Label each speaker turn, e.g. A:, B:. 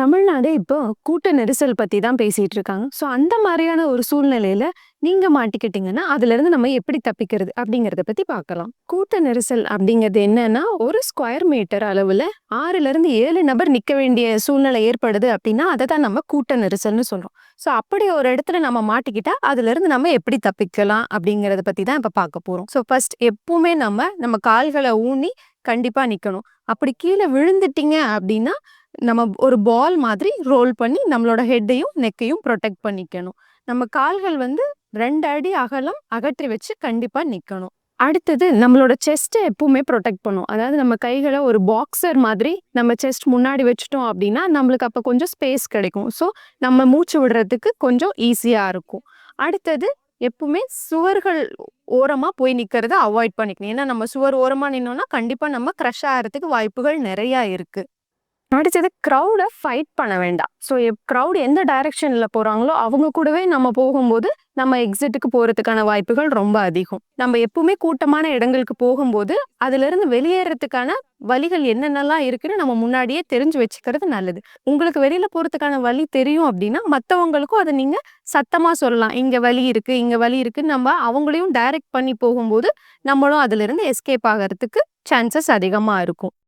A: தமிழ்நாடு இப்போ கூட்ட நெரிசல் பத்தி தான் பேசிட்டு இருக்காங்க. ஸோ அந்த மாரியான ஒரு சூழ்நிலையில நீங்க மாட்டிக்கிட்டீங்கன்னா, அதுலருந்து நம்ம எப்படி தப்பிக்கிறது? அப்படிங்கிறத பத்தி பார்க்கலாம். கூட்ட நெரிசல் அப்படிங்கிறது என்னன்னா, ஒரு ஸ்கொயர் மீட்டர் அளவுல 6லிருந்து 7 நபர் நிக்க வேண்டிய சூழ்நிலை ஏற்படுது அப்படின்னா, அத தான் நம்ம கூட்ட நெரிசல்னு சொல்றோம். ஸோ அப்படி ஒரு இடத்துல நம்ம மாட்டிக்கிட்டா, அதுலருந்து நம்ம எப்படி தப்பிக்கலாம்? அப்படிங்கிறத பத்தி தான் இப்ப பார்க்க போறோம். ஸோ ஃபர்ஸ்ட் எப்பவுமே நம்ம கால்கள ஊனி கண்டிப்பா நிக்கணும். அப்படி கீழ விழுந்துட்டீங்க அப்படின்னா, நம்ம ஒரு பால் மாதிரி ரோல் பண்ணி நம்மளோட ஹெட்டையும், நெக்கையும் புரொடெக்ட் பண்ணிக்கணும். நம்ம கால்கள் வந்து 2 அடி அகலம் அகற்றி வச்சு கண்டிப்பா நிக்கணும். அடுத்தது நம்மளோட செஸ்ட்ட எப்பவுமே புரொடெக்ட் பண்ணும். அதாவது நம்ம கைகள ஒரு பாக்ஸர் மாதிரி நம்ம செஸ்ட் முன்னாடி வச்சுட்டோம் அப்படின்னா, நம்மளுக்கு அப்ப கொஞ்சம் ஸ்பேஸ் கிடைக்கும். ஸோ நம்ம மூச்சு விடுறதுக்கு கொஞ்சம் ஈஸியா இருக்கும். அடுத்தது எப்பவுமே சுவர்கள் ஓரமா போய் நிக்கிறத அவாய்ட் பண்ணிக்கணும். ஏன்னா நம்ம சுவர் ஓரமா நின்னோம்னா, கண்டிப்பா நம்ம கிரஷ் ஆகறதுக்கு வாய்ப்புகள் நெறையா இருக்கு. அடுத்தது கிரவுட ஃபைட் பண்ண வேண்டாம். ஸோ கிரவுட் எந்த டைரக்ஷன்ல போறாங்களோ, அவங்க கூடவே நம்ம போகும்போது, நம்ம எக்ஸிட்டுக்கு போறதுக்கான வாய்ப்புகள் ரொம்ப அதிகம். நம்ம எப்பவுமே கூட்டமான இடங்களுக்கு போகும்போது, அதிலிருந்து வெளியேறதுக்கான வழிகள் என்னென்னலாம் இருக்குன்னு நம்ம முன்னாடியே தெரிஞ்சு வச்சுக்கிறது நல்லது. உங்களுக்கு வெளியில போறதுக்கான வழி தெரியும் அப்படின்னா, மத்தவங்களுக்கும் அத நீங்க சத்தமா சொல்லலாம். இங்க வழி இருக்கு, இங்க வழி இருக்குன்னு நம்ம அவங்களையும் டைரக்ட் பண்ணி போகும்போது, நம்மளும் அதிலிருந்து எஸ்கேப் ஆகறதுக்கு சான்சஸ் அதிகமா இருக்கும்.